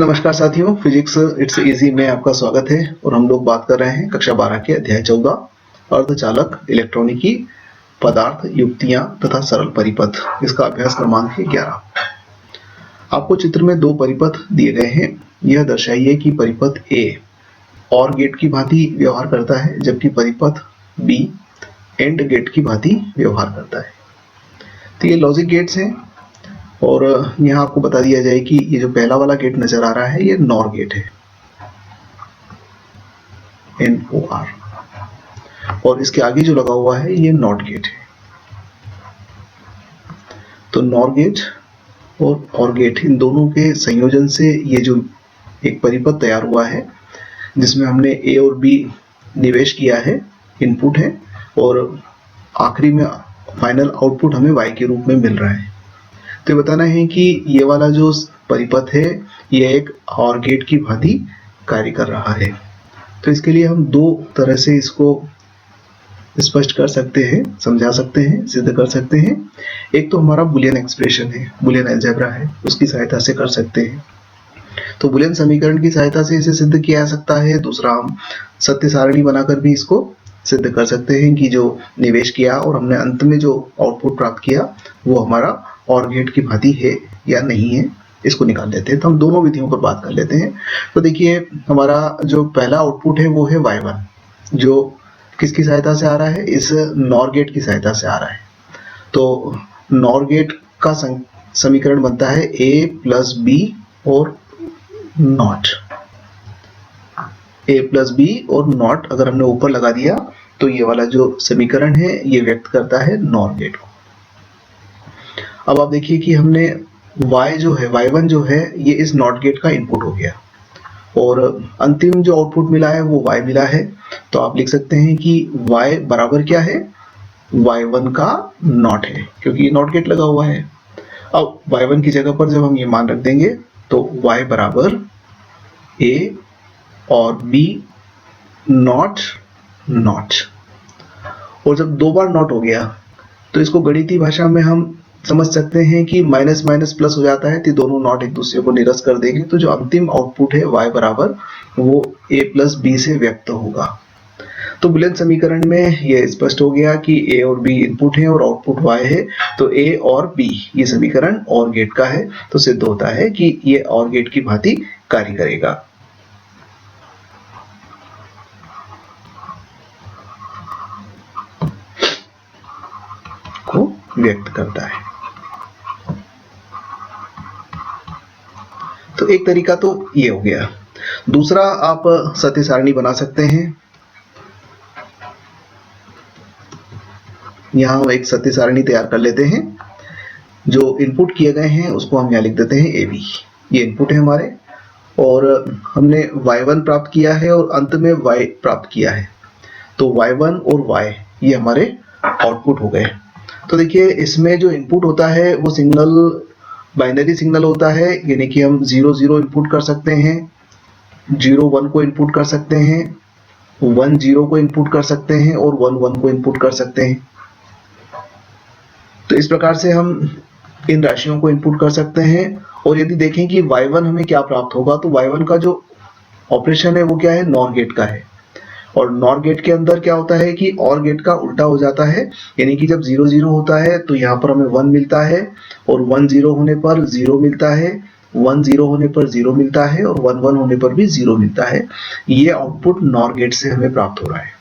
नमस्कार साथियों, physics it's easy में आपका स्वागत है और हम लोग बात कर रहे हैं कक्षा 12 के अध्याय 14 अर्धचालक इलेक्ट्रॉनिकी पदार्थ युक्तियां तथा सरल परिपथ। इसका अभ्यास क्रमांक है 11। आपको चित्र में दो परिपथ दिए गए हैं। यह दर्शाइए कि परिपथ ए और गेट की भांति व्यवहार करता है जबकि परिपथ बी एंड गेट की भांति व्यवहार करता है। तो ये लॉजिक गेट्स हैं और यहाँ आपको बता दिया जाए कि ये जो पहला वाला गेट नजर आ रहा है ये नॉर गेट है, NOR, और इसके आगे जो लगा हुआ है ये नॉट गेट है। तो नॉर गेट और गेट इन दोनों के संयोजन से ये जो एक परिपथ तैयार हुआ है जिसमें हमने ए और बी निवेश किया है, इनपुट है, और आखिरी में फाइनल आउटपुट हमें y के रूप में मिल रहा है। तो बताना है कि ये वाला जो परिपथ है ये एक और गेट की भांति कार्य कर रहा है। तो इसके लिए हम दो तरह से इसको स्पष्ट कर सकते हैं, समझा सकते हैं, सिद्ध कर सकते हैं। एक तो हमारा बुलियन एक्सप्रेशन है, बुलियन अलजेब्रा है, उसकी सहायता से कर सकते हैं। तो बुलियन समीकरण की सहायता से इसे सिद्ध किया जा सकता है। दूसरा, हम सत्य सारणी बनाकर भी इसको सिद्ध कर सकते हैं कि जो निवेश किया और हमने अंत में जो आउटपुट प्राप्त किया वो हमारा और गेट की भांति है या नहीं है, इसको निकाल लेते हैं। तो हम दोनों विधियों पर बात कर लेते हैं। तो देखिए, हमारा जो पहला आउटपुट है वो है y1, जो किसकी सहायता से आ रहा है, इस नॉर गेट की सहायता से आ रहा है। तो नॉर गेट का समीकरण बनता है a प्लस बी और नॉट। a प्लस बी और नॉट अगर हमने ऊपर लगा दिया तो ये वाला जो समीकरण है ये व्यक्त करता है नॉर गेट को। अब आप देखिए कि हमने y जो है, y1 जो है, ये इस नॉट गेट का इनपुट हो गया और अंतिम जो आउटपुट मिला है वो y मिला है। तो आप लिख सकते हैं कि y बराबर क्या है, y1 का नॉट है, क्योंकि नॉट गेट लगा हुआ है। अब y1 की जगह पर जब हम ये मान रख देंगे तो y बराबर a और b नॉट नॉट, और जब दो बार नॉट हो गया तो इसको गणितीय भाषा में हम समझ सकते हैं कि माइनस माइनस प्लस हो जाता है, तो दोनों नॉट एक दूसरे को निरस्त कर देंगे। तो जो अंतिम आउटपुट है y बराबर वो a प्लस बी से व्यक्त होगा। तो बुलियन समीकरण में यह स्पष्ट हो गया कि a और b इनपुट है और आउटपुट y है। तो a और b ये समीकरण और गेट का है, तो सिद्ध होता है कि ये और गेट की भांति कार्य करेगा। को व्यक्त करता है। तो एक तरीका तो ये हो गया। दूसरा, आप सत्य सारणी बना सकते हैं। यहां हम एक सत्य सारणी तैयार कर लेते हैं। जो इनपुट किए गए हैं उसको हम यहां लिख देते हैं AB। ये इनपुट है हमारे और हमने y1 प्राप्त किया है और अंत में y प्राप्त किया है। तो y1 और y ये हमारे आउटपुट हो गए। तो देखिए, इसमें जो इनपुट होता है वो सिग्नल बाइनरी सिग्नल होता है, यानी कि हम 0 0 इनपुट कर सकते हैं, 0 1 को इनपुट कर सकते हैं, 1 0 को इनपुट कर सकते हैं और 1 1 को इनपुट कर सकते हैं। तो इस प्रकार से हम इन राशियों को इनपुट कर सकते हैं। और यदि देखें कि y1 हमें क्या प्राप्त होगा, तो y1 का जो ऑपरेशन है वो क्या है, नॉर गेट का है। और नॉर गेट के अंदर क्या होता है कि और गेट का उल्टा हो जाता है, यानी कि जब 0 0 होता है तो यहाँ पर हमें 1 मिलता है और 1 0 होने पर 0 मिलता है, 1 0 होने पर 0 मिलता है और 1 1 होने पर भी 0 मिलता है। ये आउटपुट नॉर गेट से हमें प्राप्त हो रहा है।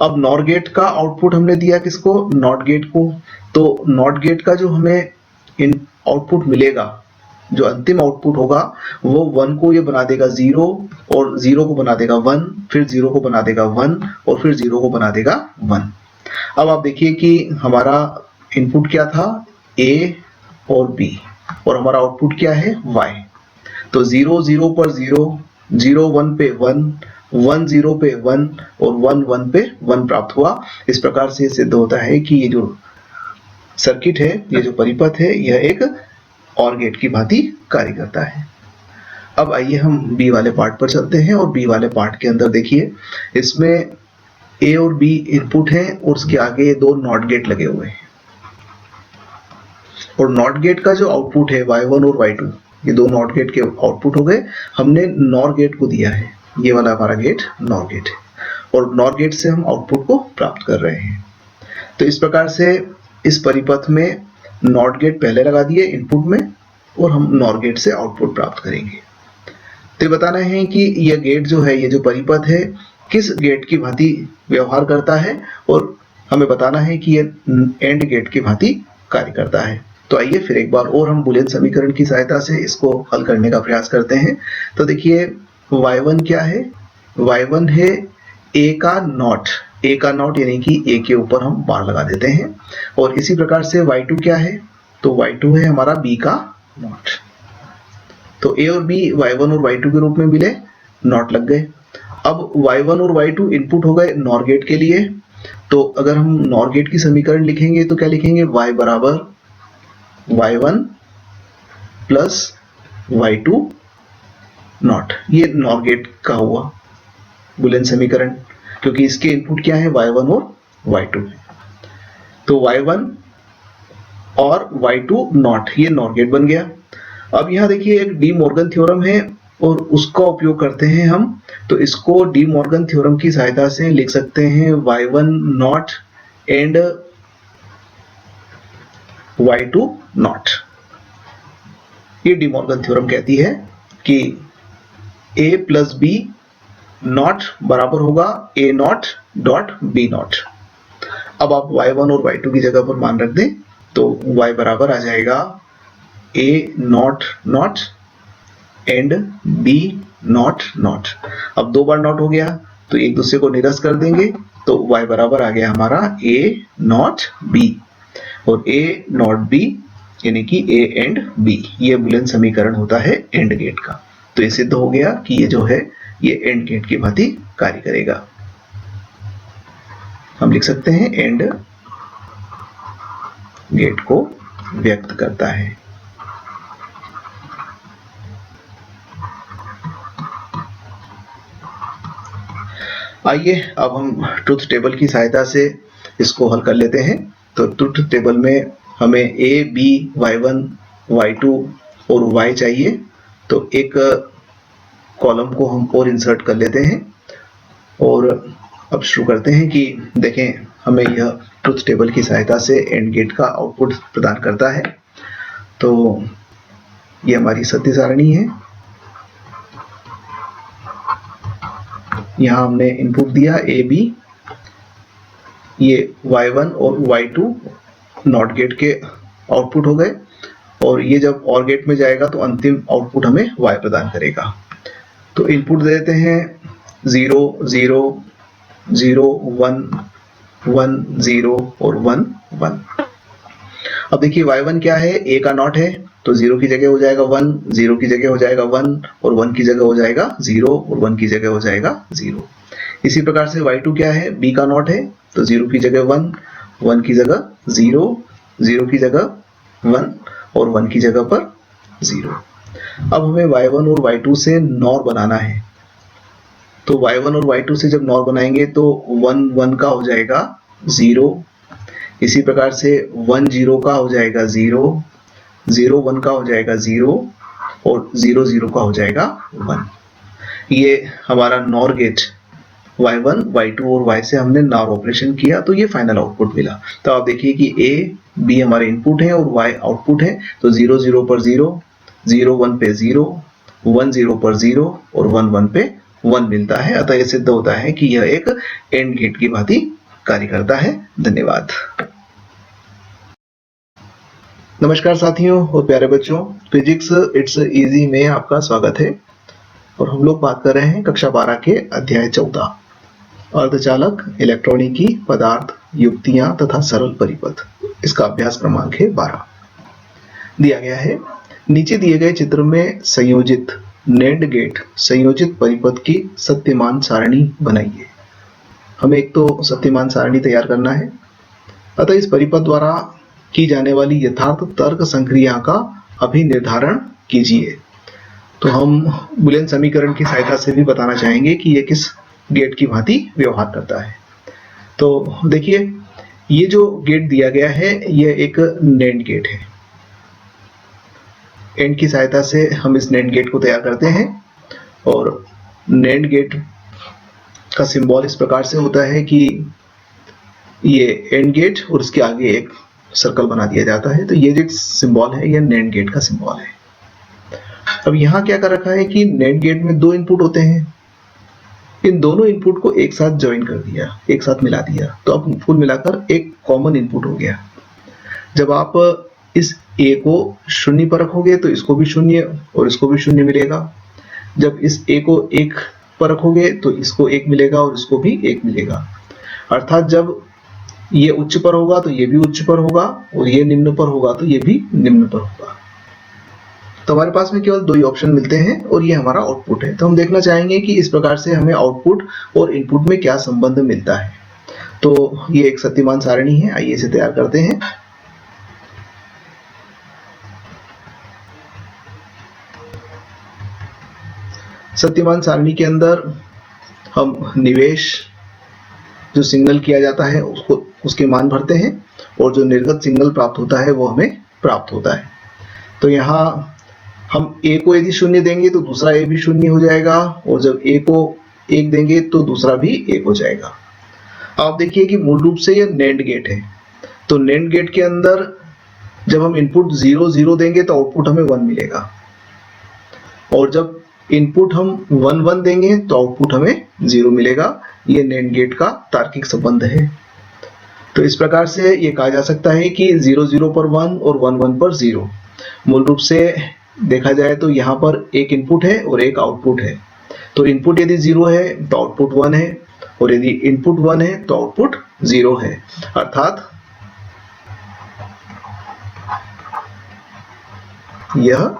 अब नॉर गेट का आउटपुट हमने दिया किसको, नॉट गेट को। तो नॉट गेट का जो हमें इन आउटपुट मिलेगा, जो अंतिम आउटपुट होगा वो 1 को ये बना देगा 0 और 0 को बना देगा 1, फिर 0 को बना देगा 1 और फिर 0 को बना देगा 1। अब आप देखिए कि हमारा इनपुट क्या था, A और B, और हमारा आउटपुट क्या है, Y। तो 0 0 पर 0, 0 1 पे 1, 1 0 पे 1 और 1 1 पे 1 प्राप्त हुआ। इस प्रकार से सिद्ध होता है कि ये जो सर्किट है, ये जो परिपथ है, यह एक और गेट की भांति कार्य करता है। अब आइए हम बी वाले पार्ट पर चलते हैं और बी वाले पार्ट के अंदर देखिए, इसमें ए और बी इनपुट हैं और उसके आगे दो नॉट गेट लगे हुए हैं। और नॉट गेट का जो आउटपुट है y1 और y2, ये दो नॉट गेट के आउटपुट हो गए, हमने नॉर गेट को दिया है, ये वाला हमारा गेट नॉर गेट है, और नॉर गेट से हम आउटपुट को प्राप्त कर रहे हैं। तो इस प्रकार से इस परिपथ में नॉट गेट पहले लगा दिए इनपुट में, और हम नॉर गेट से आउटपुट प्राप्त करेंगे। तो ये बताना है कि यह गेट जो है, ये जो परिपथ है, किस गेट की भांति व्यवहार करता है, और हमें बताना है कि यह एंड गेट की भांति कार्य करता है। तो आइए फिर एक बार और हम बूलियन समीकरण की सहायता से इसको हल करने का प्रयास करते हैं। तो देखिए y1 क्या है, y1 है a का नॉट, a का नॉट यानी कि a के ऊपर हम बार लगा देते हैं, और इसी प्रकार से y2 क्या है, तो y2 है हमारा b का नॉट। तो a और b y1 और y2 के रूप में मिले, नॉट लग गए। अब y1 और y2 इनपुट हो गए नॉर गेट के लिए। तो अगर हम नॉर गेट की समीकरण लिखेंगे तो क्या लिखेंगे, y बराबर y1 प्लस y2 नॉट, ये नॉर गेट का हुआ बूलियन समीकरण, क्योंकि इसके इनपुट क्या है, y1 और y2 है। तो y1 और y2 नॉट, ये नॉर गेट बन गया। अब यहाँ देखिए एक डी मॉर्गन थ्योरम है, और उसका उपयोग करते हैं हम। तो इसको डी मॉर्गन थ्योरम की सहायता से लिख सकते हैं y1 not and y2 not. ये डी मॉर्गन थ्योरम कहती है कि a प्लस बी नॉट बराबर होगा a not dot b not. अब आप y1 और y2 की जगह पर मान रख दें, तो y बराबर आ जाएगा a not not and b not not. अब दो बार नॉट हो गया तो एक दूसरे को निरस्त कर देंगे, तो y बराबर आ गया हमारा a नॉट b, और a नॉट b यानी कि a एंड b, ये बूलियन समीकरण होता है एंड गेट का। तो ये सिद्ध हो गया कि ये जो है ये एंड गेट की भांति कार्य करेगा। हम लिख सकते हैं एंड गेट को व्यक्त करता है। आइए अब हम ट्रुथ टेबल की सहायता से इसको हल कर लेते हैं। तो ट्रुथ टेबल में हमें a, b, y1, y2 और y चाहिए। तो एक कॉलम को हम और इंसर्ट कर लेते हैं, और अब शुरू करते हैं कि देखें हमें यह ट्रुथ टेबल की सहायता से एंड गेट का आउटपुट प्रदान करता है। तो ये हमारी सत्य सारणी है, यहाँ हमने इनपुट दिया a, b, ये y1 और y2 नॉट गेट के आउटपुट हो गए, और ये जब और गेट में जाएगा तो अंतिम आउटपुट हमें y प्रदान करेगा। तो इनपुट दे देते हैं 0 0 0 1 1 0 और 1 1। अब देखिए y1 क्या है, a का नॉट है, तो 0 की जगह हो जाएगा 1, 0 की जगह हो जाएगा 1, और 1 की जगह हो जाएगा 0, और 1 की जगह हो जाएगा 0। इसी प्रकार से y2 क्या है, b का नॉट है, तो 0 की जगह 1, 1 की जगह 0, 0 की जगह 1, और 1 की जगह पर 0। अब हमें y1 और y2 से नॉर बनाना है। तो y1 और y2 से जब नॉर बनाएंगे तो 1 1 का हो जाएगा 0, इसी प्रकार से 1 0 का हो जाएगा 0, 0 1 का हो जाएगा 0, और 0 0 का हो जाएगा 1। ये हमारा नॉर गेट y1, y2 और y से हमने नॉर ऑपरेशन किया, तो ये फाइनल आउटपुट मिला। तो आप देखिए कि a, b हमारे इनपुट है और y आउटपुट है। तो 0 0 पर 0, 0 1 पे 0, 1 0 पर 0, और 1 1 पे 1 मिलता है। अतः यह सिद्ध होता है कि यह एक एंड गेट की भांति कार्य करता है। धन्यवाद। नमस्कार साथियों और प्यारे बच्चों, फिजिक्स इट्स इजी में आपका स्वागत है। और हम लोग बात कर रहे हैं कक्षा 12 के अध्याय 14 अर्धचालक, इलेक्ट्रॉनिकी, पदार्थ, युक्तियां तथा सरल परिपथ। इसका अभ्यास क्रमांक है 12। दिया गया है, नीचे दिए गए चित्र में संयोजित नेंड गेट संयोजित परिपथ की सत्यमान सारणी बनाइए। हमें एक तो सत्यमान सारणी तैयार करना है। अतः इस परिपथ द्वारा की जाने वाली यथार्थ तर्क संक्रिया का अभिनिर्धारण कीजिए। तो हम बूलियन समीकरण की सहायता से भी बताना चाहेंगे कि यह किस गेट की भांति व्यवहार करता है। तो देखिए, ये जो गेट दिया गया है यह एक नेंड गेट है। एंड की सहायता से हम इस नेंड गेट को तैयार करते हैं। और नेंड गेट का सिंबल इस प्रकार से होता है कि ये एंड गेट और उसके आगे एक सर्कल बना दिया जाता है। तो ये जो सिंबल है ये नेंड गेट का सिंबल है। अब यहाँ क्या कर रखा है कि नेंड गेट में दो इनपुट होते हैं, इन दोनों इनपुट को एक साथ ज्वाइन कर दिया, एक साथ मिला दिया, तो अब कुल मिलाकर एक कॉमन इनपुट हो गया। जब आप इस ए को शून्य पर रखोगे तो इसको भी शून्य और इसको भी शून्य मिलेगा। जब इस ए को एक पर रखोगे तो इसको एक मिलेगा और इसको भी एक मिलेगा। अर्थात जब ये उच्च पर होगा तो ये भी उच्च पर होगा और ये निम्न पर होगा तो ये भी निम्न पर होगा। तो हमारे पास में केवल दो ही ऑप्शन मिलते हैं और ये हमारा आउटपुट है। तो हम देखना चाहेंगे कि इस प्रकार से हमें आउटपुट और इनपुट में क्या संबंध मिलता है। तो ये एक शक्तिमान सारणी है, आइए इसे तैयार करते हैं। शक्तिमान सारणी के अंदर हम निवेश जो सिग्नल किया जाता है उसके मान भरते हैं और जो निर्गत सिग्नल प्राप्त होता है वो हमें प्राप्त होता है। तो यहाँ हम ए को यदि शून्य देंगे तो दूसरा ए भी शून्य हो जाएगा और जब ए को एक देंगे तो दूसरा भी एक हो जाएगा। आप देखिए कि मूल रूप से ये नेंड गेट है। तो नेंड गेट के अंदर जब हम इनपुट 0 0 देंगे तो आउटपुट हमें 1 मिलेगा और जब इनपुट हम 1 1 देंगे तो आउटपुट हमें 0 मिलेगा। ये नेंड गेट का तार्किक संबंध है। तो इस प्रकार से ये कहा जा सकता है कि 0 0 पर 1 और 1 1 पर 0। मूल रूप से देखा जाए तो यहाँ पर एक इनपुट है और एक आउटपुट है। तो इनपुट यदि 0 है तो आउटपुट 1 है और यदि इनपुट 1 है तो आउटपुट 0 है। अर्थात यह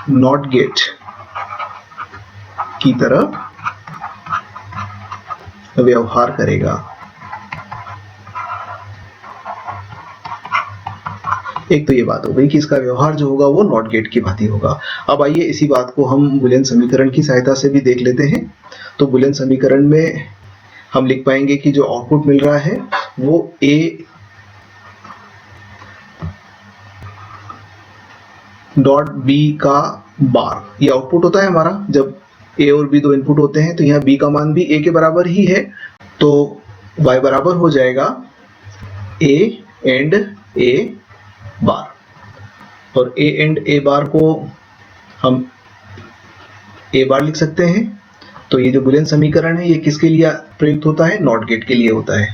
नॉट गेट की तरह व्यवहार करेगा। एक तो ये बात हो गई कि इसका व्यवहार जो होगा वो नॉट गेट की भांति होगा। अब आइए इसी बात को हम बूलियन समीकरण की सहायता से भी देख लेते हैं। तो बूलियन समीकरण में हम लिख पाएंगे कि जो आउटपुट मिल रहा है वो a डॉट b का बार, ये आउटपुट होता है हमारा। जब a और b दो इनपुट होते हैं तो यहाँ b का मान भी a के बराबर ही है। तो y बराबर हो जाएगा a एंड a बार और a एंड a बार को हम a बार लिख सकते हैं। तो ये जो बूलियन समीकरण है ये किसके लिए प्रयुक्त होता है? नॉट गेट के लिए होता है।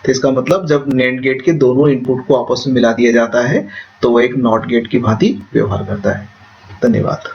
तो इसका मतलब जब नेंड गेट के दोनों इनपुट को आपस में मिला दिया जाता है तो वो एक नॉट गेट की भांति व्यवहार करता है। धन्यवाद।